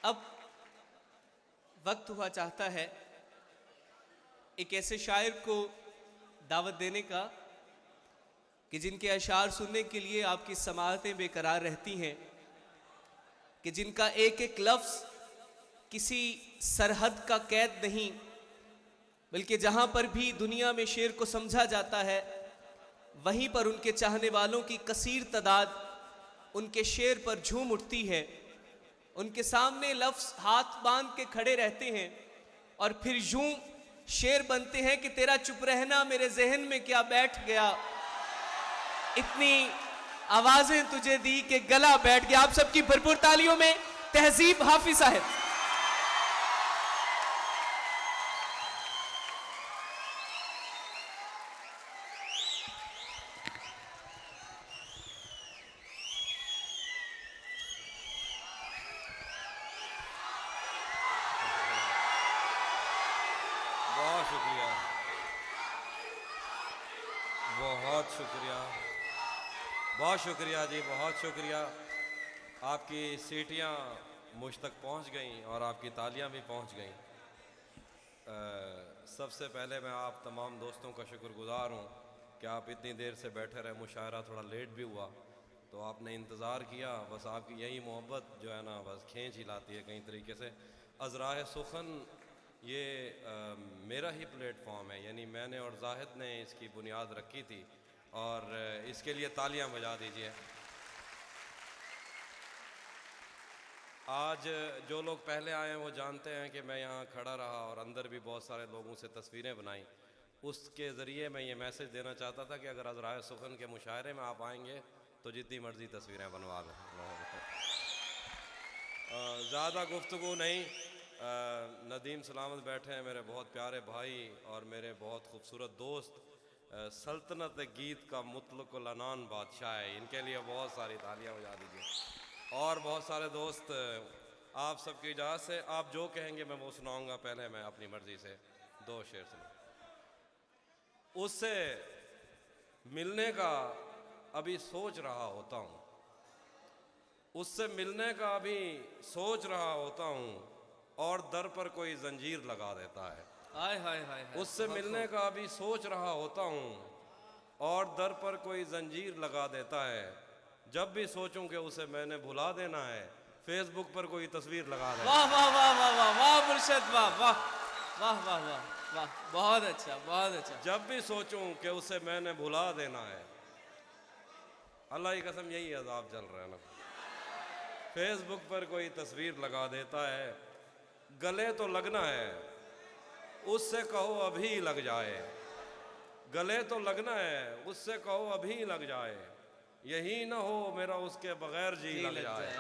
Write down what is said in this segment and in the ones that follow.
अब वक्त हुआ चाहता है एक ऐसे शायर को दावत देने का कि जिनके अशार सुनने के लिए आपकी समाअतें बेकरार रहती हैं, कि जिनका एक एक लफ्ज़ किसी सरहद का कैद नहीं, बल्कि जहाँ पर भी दुनिया में शेर को समझा जाता है वहीं पर उनके चाहने वालों की कसीर तादाद उनके शेर पर झूम उठती है। उनके सामने लफ्ज़ हाथ बांध के खड़े रहते हैं और फिर यूं शेर बनते हैं कि तेरा चुप रहना मेरे जहन में क्या बैठ गया, इतनी आवाजें तुझे दी कि गला बैठ गया। आप सबकी भरपूर तालियों में तहजीब हाफिज साहब। बहुत शुक्रिया, बहुत शुक्रिया, बहुत शुक्रिया जी, बहुत शुक्रिया। आपकी सीटियां मुझ तक पहुंच गईं और आपकी तालियां भी पहुंच गईं। सबसे पहले मैं आप तमाम दोस्तों का शुक्रगुजार हूं कि आप इतनी देर से बैठे रहे। मुशायरा थोड़ा लेट भी हुआ तो आपने इंतज़ार किया। बस आपकी यही मोहब्बत जो है ना बस खींच ही लाती है कई तरीके से। अज़राए सुखन ये मेरा ही प्लेटफॉर्म है, यानी मैंने और जाहिद ने इसकी बुनियाद रखी थी और इसके लिए तालियां बजा दीजिए। आज जो लोग पहले आए हैं वो जानते हैं कि मैं यहाँ खड़ा रहा और अंदर भी बहुत सारे लोगों से तस्वीरें बनाई। उसके ज़रिए मैं ये मैसेज देना चाहता था कि अगर अज़राए सुखन के मुशायरे में आप आएंगे तो जितनी मर्ज़ी तस्वीरें बनवा लें। ज़्यादा गुफ्तगू नहीं। नदीम सलामत बैठे हैं, मेरे बहुत प्यारे भाई और मेरे बहुत खूबसूरत दोस्त, सल्तनत गीत का मुतलकुल अनान बादशाह है। इनके लिए बहुत सारी तालियां बजा दीजिए। और बहुत सारे दोस्त, आप सबकी इजाज़त से आप जो कहेंगे मैं वो सुनाऊंगा। पहले मैं अपनी मर्ज़ी से दो शेर सुना। उससे मिलने का अभी सोच रहा होता हूँ, उससे मिलने का अभी सोच रहा होता हूँ और दर पर कोई जंजीर लगा देता है। हाय हाय हाय, उससे मिलने का अभी सोच रहा होता हूँ और दर पर कोई जंजीर लगा देता है। जब भी सोचूं कि उसे मैंने भुला देना है, फेसबुक पर कोई तस्वीर लगा देता है। वाह वाह वाह वाह वाह वाह मुर्शद, वाह वाह वाह वाह वाह वाह, बहुत अच्छा बहुत अच्छा। जब भी सोचूं कि उसे मैंने भुला देना है, अल्लाह की कसम यही अज़ाब चल रहा है ना। फेसबुक पर कोई तस्वीर लगा देता है, गले तो लगना है, उससे कहो अभी लग जाए। गले तो लगना है, उससे कहो अभी लग जाए। यही ना हो मेरा उसके बगैर जी लग जाए।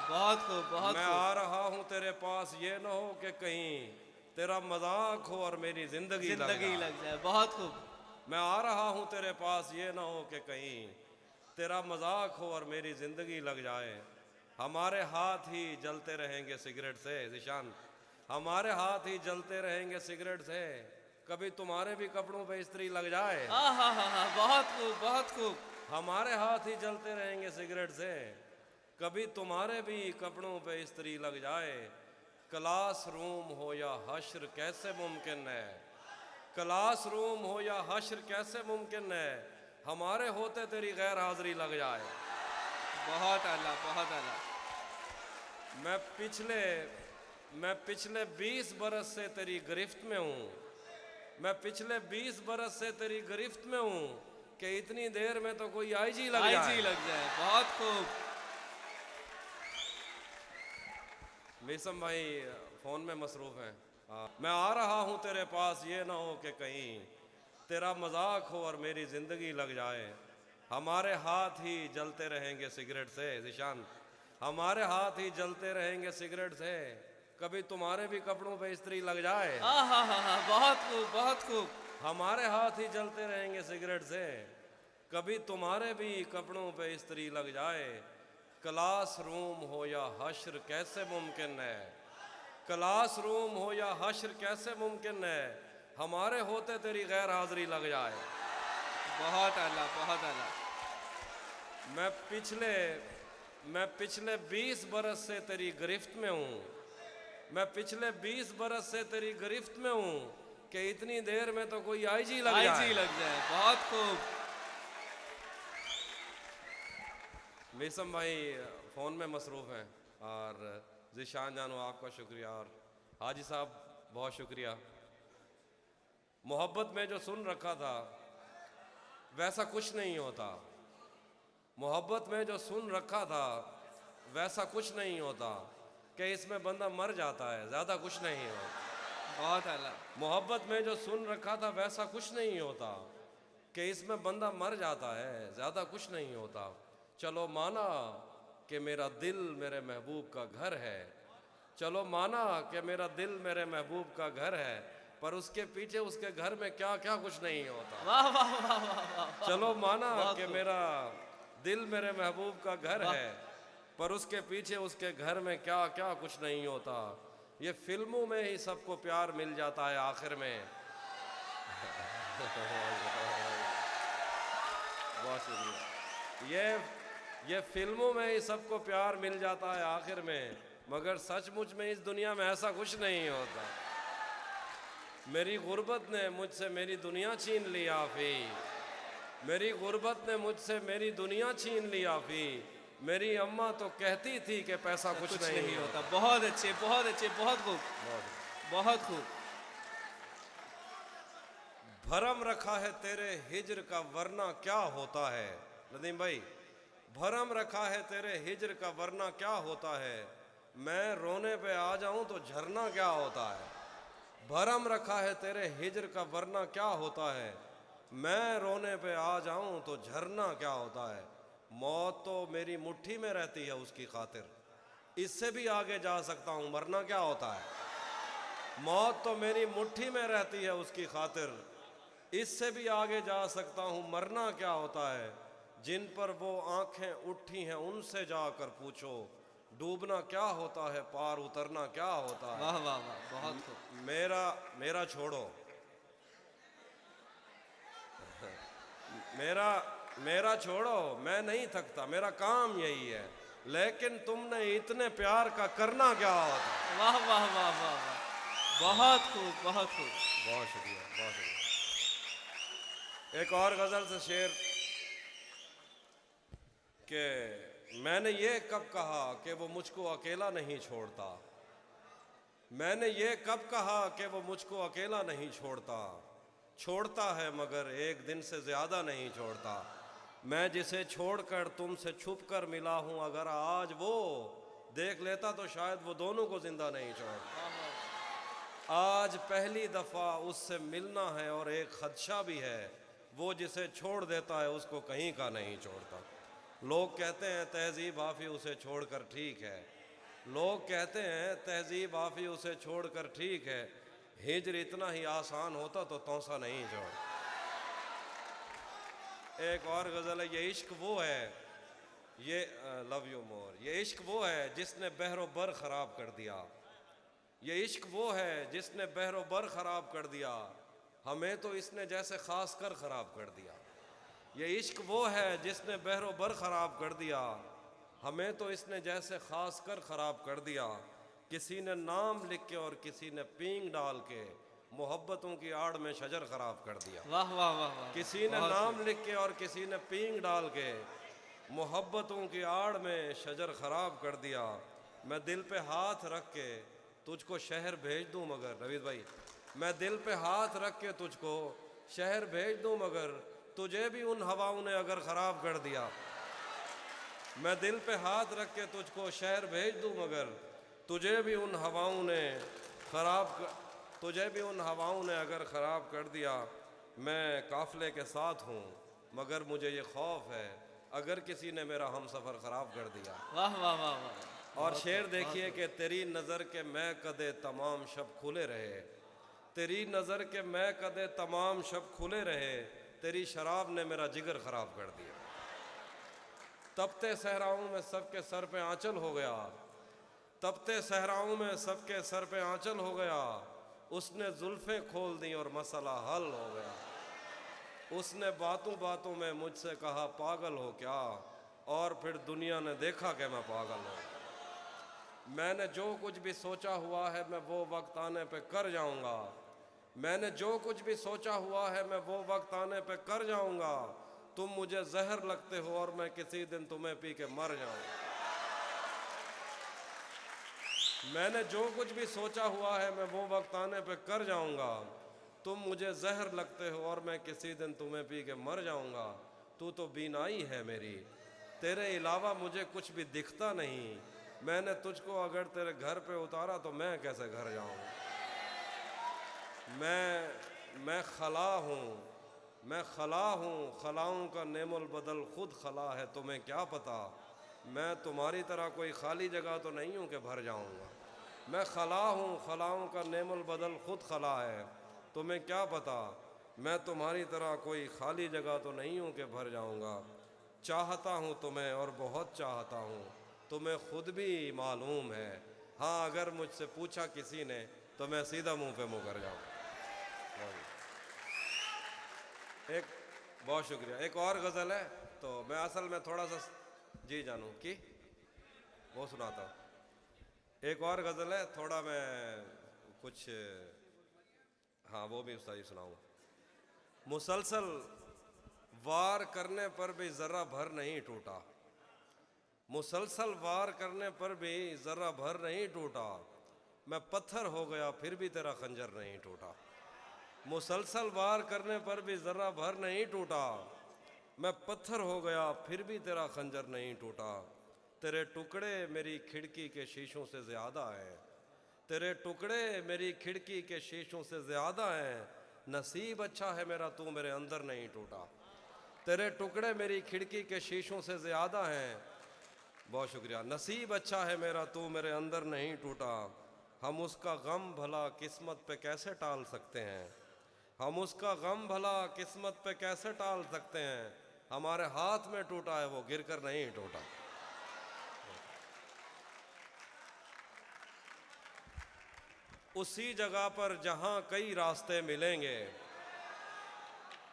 बहुत खूब बहुत मैं खूब। आ रहा हूँ तेरे पास, ये ना हो कि कहीं तेरा मजाक हो और मेरी जिंदगी लग जाए। बहुत खूब। मैं आ रहा हूँ तेरे पास, ये ना हो कि कहीं तेरा मजाक हो और मेरी जिंदगी लग जाए। हमारे हाथ ही जलते रहेंगे सिगरेट से ज़िशान, हमारे हाथ ही जलते रहेंगे सिगरेट से, कभी तुम्हारे भी कपड़ों पे इस्त्री लग जाए। बहुत खूब बहुत खूब। हमारे हाथ ही जलते रहेंगे सिगरेट से, कभी तुम्हारे भी कपड़ों पे इस्त्री लग जाए। क्लास रूम हो या हश्र कैसे मुमकिन है, क्लास रूम हो या हश्र कैसे मुमकिन है, हमारे होते तेरी गैर हाजिरी लग जाए। बहुत आला बहुत आला। मैं पिछले 20 बरस से तेरी गिरफ्त में हूँ, मैं पिछले 20 बरस से तेरी गिरफ्त में हूँ कि इतनी देर में तो कोई आईजी लग जाए। बहुत खूब। मीसम भाई फ़ोन में मसरूफ़ हैं। मैं आ रहा हूँ तेरे पास, ये ना हो कि कहीं तेरा मजाक हो और मेरी ज़िंदगी लग जाए। हमारे हाथ ही जलते रहेंगे सिगरेट से ज़िशान, हमारे हाथ ही जलते रहेंगे सिगरेट से, कभी तुम्हारे भी कपड़ों पे इस्त्री लग जाए। बहुत खूब बहुत खूब। हमारे हाथ ही जलते रहेंगे सिगरेट से, कभी तुम्हारे भी कपड़ों पे इस्त्री लग जाए। क्लास रूम हो या हश्र कैसे मुमकिन है, क्लास रूम हो या हश्र कैसे मुमकिन है, हमारे होते तेरी गैर हाजिरी लग जाए। बहुत आला बहुत आला। मैं मैं पिछले 20 बरस से तेरी गिरफ्त में हूँ, मैं पिछले 20 बरस से तेरी गिरफ्त में हूँ कि इतनी देर में तो कोई आईजी लग जाए। आईजी लग जाए। बहुत खूब। मीसम भाई फ़ोन में मसरूफ़ हैं और ज़िशान जानू आपका शुक्रिया और हाजी साहब बहुत शुक्रिया। मोहब्बत में जो सुन रखा था वैसा कुछ नहीं होता, मोहब्बत में जो सुन रखा था वैसा कुछ नहीं होता कि इसमें बंदा मर जाता है, ज़्यादा कुछ नहीं होता। बहुत आला। मोहब्बत में जो सुन रखा था वैसा कुछ नहीं होता कि इसमें बंदा मर जाता है, ज़्यादा कुछ नहीं होता। चलो माना कि मेरा दिल मेरे महबूब का घर है, चलो माना कि मेरा दिल मेरे महबूब का घर है, पर उसके पीछे उसके घर में क्या क्या कुछ नहीं होता। वाह वाह वाह वाह वाह। चलो माना बहुत कि खूब। मेरा दिल मेरे महबूब का घर है, पर उसके पीछे उसके घर में क्या क्या कुछ नहीं होता। ये फिल्मों में ही सबको प्यार मिल जाता है आखिर में। बहुत शुक्रिया। ये फिल्मों में ही सबको प्यार मिल जाता है आखिर में, मगर सचमुच में इस दुनिया में ऐसा कुछ नहीं होता। मेरी गुर्बत ने मुझसे मेरी दुनिया छीन ली आफी, मेरी गुर्बत ने मुझसे मेरी दुनिया छीन ली आफी। मेरी अम्मा तो कहती थी कि पैसा कुछ नहीं होता। बहुत अच्छे, बहुत अच्छे, बहुत खूब, बहुत खूब। भरम रखा है तेरे हिज्र का वरना क्या होता है। नदीम भाई, भरम रखा है तेरे हिज्र का वरना क्या होता है, मैं रोने पे आ जाऊं तो झरना क्या होता है। भरम रखा है तेरे हिज्र का वरना क्या होता है, मैं रोने पे आ जाऊं तो झरना क्या होता है। मौत तो मेरी मुट्ठी में रहती है उसकी खातिर, इससे भी आगे जा सकता हूं, मरना क्या होता है। मौत तो मेरी मुट्ठी में रहती है उसकी खातिर, इससे भी आगे जा सकता हूं, मरना क्या होता है। जिन पर वो आंखें उठी हैं उनसे जाकर पूछो, डूबना क्या होता है, पार उतरना क्या होता है। वाह वाह वाह, बहुत खूब। मेरा छोड़ो, मेरा छोड़ो, मैं नहीं थकता, मेरा काम यही है, लेकिन तुमने इतने प्यार का करना क्या होता है। वाह वाह वाह वाह वाह, बहुत खूब, बहुत खूब। बहुत शुक्रिया, बहुत शुक्रिया। एक और गजल से शेर कि मैंने ये कब कहा कि वो मुझको अकेला नहीं छोड़ता, मैंने ये कब कहा कि वो मुझको अकेला नहीं छोड़ता, छोड़ता है मगर एक दिन से ज़्यादा नहीं छोड़ता। मैं जिसे छोड़कर तुमसे छुप कर मिला हूँ, अगर आज वो देख लेता तो शायद वो दोनों को ज़िंदा नहीं छोड़ता। आज पहली दफ़ा उससे मिलना है और एक खदशा भी है, वो जिसे छोड़ देता है उसको कहीं का नहीं छोड़ता। लोग कहते हैं तहज़ीब आफ़ी उसे छोड़कर ठीक है, लोग कहते हैं तहज़ीब आफ़ी उसे छोड़कर ठीक है, हिजर इतना ही आसान होता तो तौसा नहीं छोड़। एक और गज़ल है, ये इश्क वो है, ये लव यू मोर, ये इश्क वो है जिसने बहरो बर ख़राब कर दिया, ये इश्क वो है जिसने बहरो बर ख़राब कर दिया, हमें तो इसने जैसे ख़ास कर ख़राब कर दिया। ये इश्क वो है जिसने बहरो बर ख़राब कर दिया, हमें तो इसने जैसे ख़ास कर ख़राब कर दिया। किसी ने नाम लिख के और किसी ने पींग डाल के मोहब्बतों की आड़ में शजर ख़राब कर दिया। वाह वाह वाह वाह। किसी ने नाम लिख के और किसी ने पींग डाल के मोहब्बतों की आड़ में शजर ख़राब कर दिया। मैं दिल पे हाथ रख के तुझको शहर भेज दूँ मगर, नवीद भाई, मैं दिल पे हाथ रख के तुझको शहर भेज दूँ मगर तुझे भी उन हवाओं ने अगर ख़राब कर दिया। मैं दिल पे हाथ रख के तुझको शहर भेज दूँ मगर तुझे भी उन हवाओं ने तुझे भी उन हवाओं ने अगर ख़राब कर दिया। मैं काफ़िले के साथ हूँ मगर मुझे ये खौफ है अगर किसी ने मेरा हम सफ़र ख़राब कर दिया। वाह वाह वाह वाह। और शेर देखिए कि तेरी नज़र के मैं कदे तमाम शब खुले रहे, तेरी नज़र के मैं कदे तमाम शब खुले रहे, तेरी शराब ने मेरा जिगर ख़राब कर दिया। तपते सहराओं में सबके सर पे आंचल हो गया, तपते सहराओं में सबके सर पे आंचल हो गया, उसने जुल्फ़ें खोल दी और मसला हल हो गया। उसने बातों बातों में मुझसे कहा पागल हो क्या, और फिर दुनिया ने देखा कि मैं पागल हूँ। मैंने जो कुछ भी सोचा हुआ है मैं वो वक्त आने पे कर जाऊंगा। मैंने जो कुछ भी सोचा हुआ है मैं वो वक्त आने पे कर जाऊंगा। तुम मुझे जहर लगते हो और मैं किसी दिन तुम्हें पी के मर जाऊंगा। मैंने जो कुछ भी सोचा हुआ है मैं वो वक्त आने पे कर जाऊंगा। तुम मुझे जहर लगते हो और मैं किसी दिन तुम्हें पी के मर जाऊंगा। तू तो बीनाई है मेरी, तेरे अलावा मुझे कुछ भी दिखता नहीं। मैंने तुझको अगर तेरे घर पे उतारा तो मैं कैसे घर जाऊं। मैं खला हूँ, मैं खला हूँ, खलाओं का नेमुल बदल खुद खला है। तुम्हें क्या पता मैं तुम्हारी तरह कोई खाली जगह तो नहीं हूँ कि भर जाऊँगा। मैं खला हूँ, खलाओं का नेमुल बदल खुद खला है। तुम्हें क्या पता मैं तुम्हारी तरह कोई खाली जगह तो नहीं हूँ कि भर जाऊँगा। चाहता हूँ तुम्हें और बहुत चाहता हूँ, तुम्हें खुद भी मालूम है। हाँ, अगर मुझसे पूछा किसी ने तो मैं सीधा मुंह पे मुँह कर जाऊँ। एक बहुत शुक्रिया। एक और गज़ल है तो मैं असल में थोड़ा सा जी जानूँ कि वो सुनाता हूँ। एक और गज़ल है, थोड़ा मैं कुछ हाँ वो भी सही सुनाऊँगा। मुसलसल वार करने पर भी ज़रा भर नहीं टूटा, मुसलसल वार करने पर भी ज़रा भर नहीं टूटा। मैं पत्थर हो गया फिर भी तेरा खंजर नहीं टूटा। मुसलसल वार करने पर भी ज़रा भर नहीं टूटा। मैं पत्थर हो गया फिर भी तेरा खंजर नहीं टूटा। तेरे टुकड़े मेरी खिड़की के शीशों से ज़्यादा हैं, तेरे टुकड़े मेरी खिड़की के शीशों से ज़्यादा हैं। नसीब अच्छा है मेरा तू मेरे अंदर नहीं टूटा। तेरे टुकड़े मेरी खिड़की के शीशों से ज़्यादा हैं। बहुत शुक्रिया। नसीब अच्छा है मेरा तू मेरे अंदर नहीं टूटा। हम उसका गम भला किस्मत पे कैसे टाल सकते हैं, हम उसका गम भला किस्मत पे कैसे टाल सकते हैं। हमारे हाथ में टूटा है वो गिरकर नहीं टूटा। उसी जगह पर जहां कई रास्ते मिलेंगे,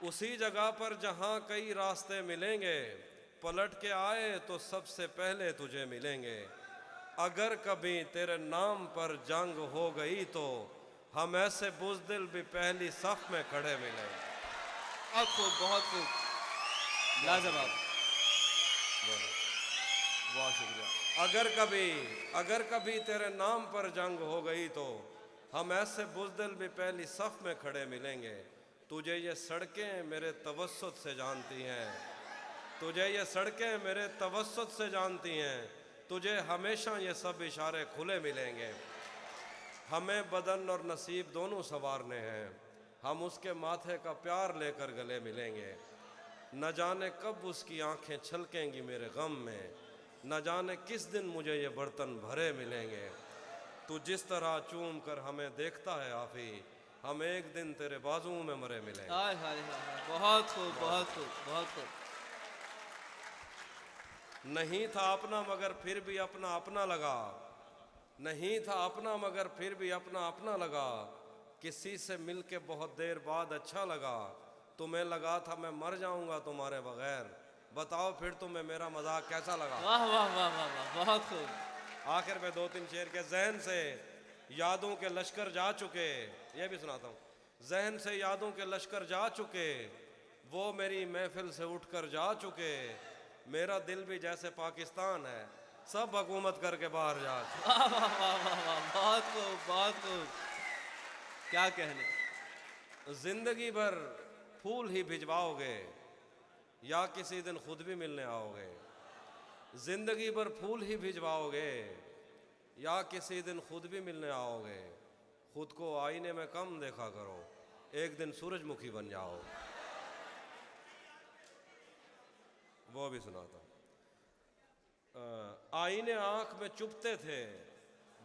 उसी जगह पर जहां कई रास्ते मिलेंगे, पलट के आए तो सबसे पहले तुझे मिलेंगे। अगर कभी तेरे नाम पर जंग हो गई तो हम ऐसे बुज़दिल भी पहली सफ में खड़े मिलेंगे। बहुत खूब, बहुत खूब, लाजवाब। बहुत शुक्रिया। अगर कभी तेरे नाम पर जंग हो गई तो हम ऐसे बुज़दिल भी पहली सफ में खड़े मिलेंगे। तुझे ये सड़कें मेरे तवस्सुत से जानती हैं, तुझे ये सड़कें मेरे तवस्सुत से जानती हैं। तुझे हमेशा ये सब इशारे खुले मिलेंगे। हमें बदन और नसीब दोनों संवारने हैं, हम उसके माथे का प्यार लेकर गले मिलेंगे। न जाने कब उसकी आंखें छलकेंगी मेरे गम में, न जाने किस दिन मुझे ये बर्तन भरे मिलेंगे। तू जिस तरह चूम कर हमें देखता है आफी, हम एक दिन तेरे बाजुओं में मरे मिलेंगे। हाय हाय हाय, बहुत खूब, बहुत खूब, बहुत खूब। नहीं था अपना मगर फिर भी अपना अपना लगा, नहीं था अपना मगर फिर भी अपना अपना लगा। किसी से मिलके बहुत देर बाद अच्छा लगा, तुम्हें लगा था मैं मर जाऊंगा तुम्हारे बगैर। बताओ फिर तुम्हें मेरा मजाक कैसा लगा। वाह वाह वाह वाह वाह, बहुत खूब। आखिर में दो तीन शेर के जहन से यादों के लश्कर जा चुके, ये भी सुनाता हूँ। जहन से यादों के लश्कर जा चुके, वो मेरी महफिल से उठकर जा चुके। मेरा दिल भी जैसे पाकिस्तान है, सब हुकूमत करके बाहर जा चुके। वाह वाह वाह वाह वाह, बहुत खूब, बहुत खूब, क्या कहने। जिंदगी भर फूल ही भिजवाओगे या किसी दिन खुद भी मिलने आओगे। जिंदगी भर फूल ही भिजवाओगे या किसी दिन खुद भी मिलने आओगे। खुद को आईने में कम देखा करो, एक दिन सूरजमुखी बन जाओ। वो भी सुनाता हूँ। आईने आंख में चुभते थे,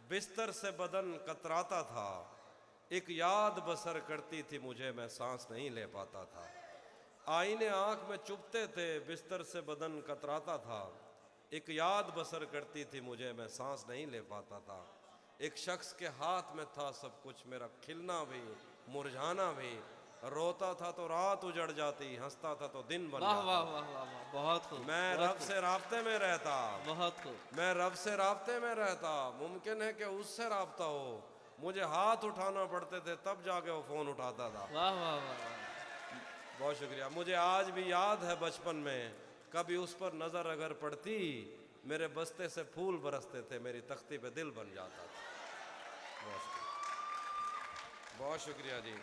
बिस्तर से बदन कतराता था। एक याद बसर करती थी मुझे, मैं सांस नहीं ले पाता था। आईने आंख में चुभते थे, बिस्तर से बदन कतराता था। एक याद बसर करती थी मुझे, मैं सांस नहीं ले पाता था। एक शख्स के हाथ में था सब कुछ, मेरा खिलना भी मुरझाना भी, रोता था तो रात उजड़ जाती, हंसता था तो दिन बन वाह जाता। वाह वाह वाह वाह, बहुत खूब, मैं बहुत रब खूब, से राब्ते में रहता, बहुत खूब। मैं रब से राब्ते में रहता, मुमकिन है कि उससे राब्ता हो। मुझे हाथ उठाना पड़ते थे तब जाके वो फोन उठाता था। वाह वाह वाह वाह। बहुत शुक्रिया। मुझे आज भी याद है बचपन में, कभी उस पर नजर अगर पड़ती, मेरे बस्ते से फूल बरसते थे, मेरी तख्ती पे दिल बन जाता था। बहुत शुक्रिया, बहुत शुक्रिया जी।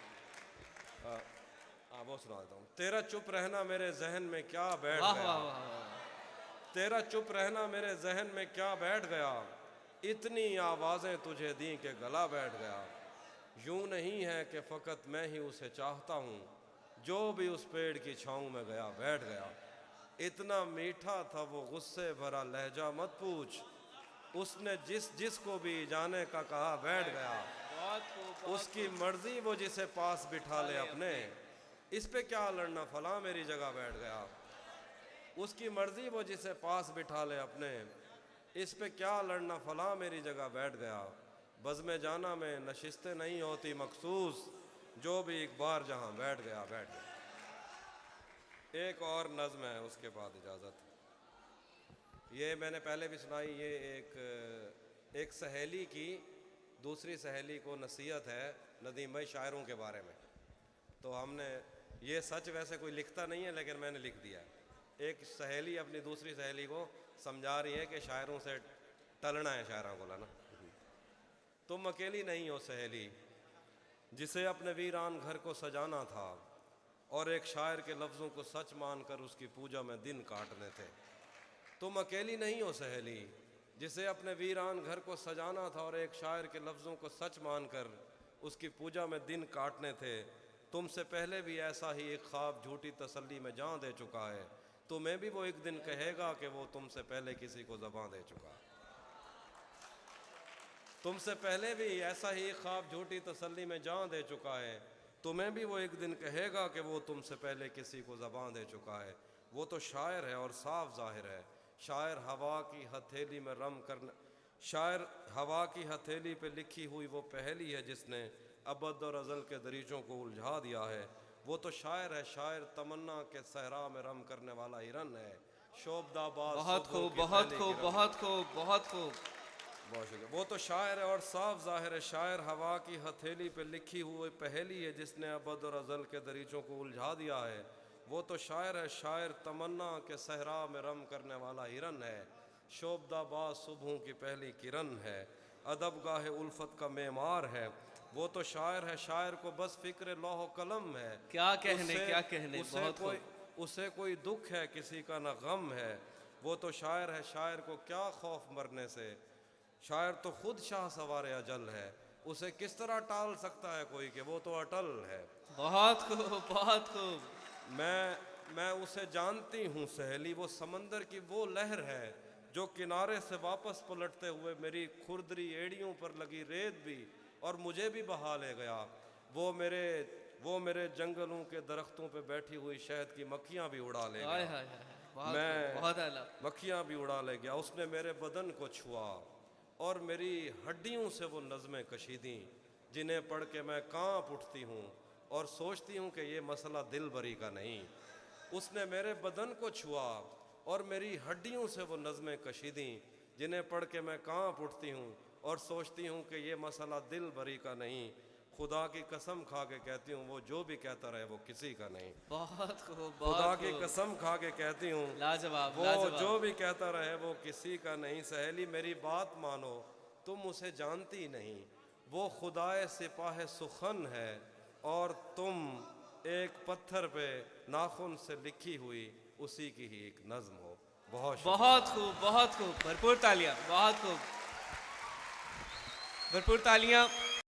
वो सुना देता हूँ। तेरा चुप रहना मेरे जहन में क्या बैठ वाह गया, वाह वाह वाह। तेरा चुप रहना मेरे जहन में क्या बैठ गया, इतनी आवाजें तुझे दी के गला बैठ गया। यूं नहीं है कि फकत मैं ही उसे चाहता हूँ, जो भी उस पेड़ की छाँव में गया बैठ गया। इतना मीठा था वो गुस्से भरा लहजा मत पूछ, उसने जिस जिस को भी जाने का कहा बैठ गया। बहुत खूब, बहुत उसकी मर्जी वो जिसे पास बिठा ले अपने, इस पे क्या लड़ना फला मेरी जगह बैठ गया। उसकी मर्जी वो जिसे पास बिठा ले अपने, इस पे क्या लड़ना फला मेरी जगह बैठ गया। बज़्म जाना में नशिस्तें नहीं होती मखसूस, जो भी एक बार जहाँ बैठ गया बैठ गया। एक और नज़्म है, उसके बाद इजाज़त। ये मैंने पहले भी सुनाई। ये एक सहेली की दूसरी सहेली को नसीहत है नदीम भाई शायरों के बारे में। तो हमने, ये सच वैसे कोई लिखता नहीं है लेकिन मैंने लिख दिया। एक सहेली अपनी दूसरी सहेली को समझा रही है कि शायरों से टलना है, शायरों को लाना। तुम अकेली नहीं हो सहेली, जिसे अपने वीरान घर को सजाना था, और एक शायर के लफ्ज़ों को सच मानकर उसकी पूजा में दिन काटने थे। तुम अकेली नहीं हो सहेली, जिसे अपने वीरान घर को सजाना था, और एक शायर के लफ्ज़ों को सच मानकर उसकी पूजा में दिन काटने थे। तुमसे पहले भी ऐसा ही एक ख्वाब झूठी तसल्ली में जान दे चुका है, तुम्हें भी वो एक दिन कहेगा कि वो तुमसे पहले किसी को ज़बां दे चुका है। तुमसे पहले भी ऐसा ही एक ख्वाब झूठी तसल्ली में जान दे चुका है, तुम्हें भी वो एक दिन कहेगा कि वो तुमसे पहले किसी को ज़बां दे चुका है। वो तो शायर है और साफ ज़ाहिर है, शायर हवा की हथेली में रम करने, शायर हवा की हथेली पे लिखी हुई वो पहेली है जिसने अबद और अज़ल के दरीचों को उलझा दिया है। वो तो शायर है, शायर तमन्ना के सहरा में रम करने वाला हिरन है, शोबदाबाद बहुत सुबहों खूब, की बहुत पहली खूब, किरण। बहुत खूब, बहुत खूब। बहुत शुक्रिया। वो तो शायर है और साफ ज़ाहिर है, शायर हवा की हथेली पे लिखी हुई पहेली है जिसने अबद और अज़ल के दरीचों को उलझा दिया है। वो तो शायर है, शायर तमन्ना के सहरा में रम करने वाला हिरन है, शोबदाबाद सुबहों की पहली किरण है, अदब गाहे उल्फत का मेमार है। वो तो शायर है, शायर को बस फिक्र लौह कलम है, क्या कहने, उसे- क्या कहने, उसे बहुत कोई खूब। उसे कोई दुख है किसी का न गम है। वो तो शायर है, शायर को क्या खौफ मरने से, शायर तो खुद शाह सवार अजल है, उसे किस तरह टाल सकता है कोई कि वो तो अटल है। बहुत खूब, बहुत खूब। मैं उसे जानती हूँ सहेली, वो समंदर की वो लहर है जो किनारे से वापस पलटते हुए मेरी खुरदरी एड़ियों पर लगी रेत भी और मुझे भी बहा ले गया। वो मेरे जंगलों के दरख्तों पे बैठी हुई शहद की मक्खियाँ भी उड़ा ले हाय गया। हाय हाय, बहुत मैं खूब, बहुत आला। मक्खियाँ भी उड़ा ले गया। उसने मेरे बदन को छुआ और मेरी हड्डियों से वो नज़में कशीदी जिन्हें पढ़ के मैं कांप उठती हूँ और सोचती हूँ कि ये मसला दिल भरी का नहीं। उसने मेरे बदन को छुआ और मेरी हड्डियों से वो नज़में कशीदी जिन्हें पढ़ के मैं कांप उठती हूँ और सोचती हूँ कि ये मसला दिल भरी का नहीं। खुदा की कसम खा के कहती हूँ वो जो भी कहता रहे वो किसी का नहीं। बहुत खूब, खुदा बहुत की खूब। कसम खा के कहती हूँ लाजवाब, वो लाजवाब। जो भी कहता रहे वो किसी का नहीं। सहेली मेरी बात मानो, तुम उसे जानती नहीं, वो खुदाए सिपाह सुखन है और तुम एक पत्थर पे नाखून से लिखी हुई उसी की ही एक नज्म हो। बहुत शुक्रिया। बहुत खूब, बहुत खूब। भरपूर तालियां, बहुत खूब। भरपूर तालियां।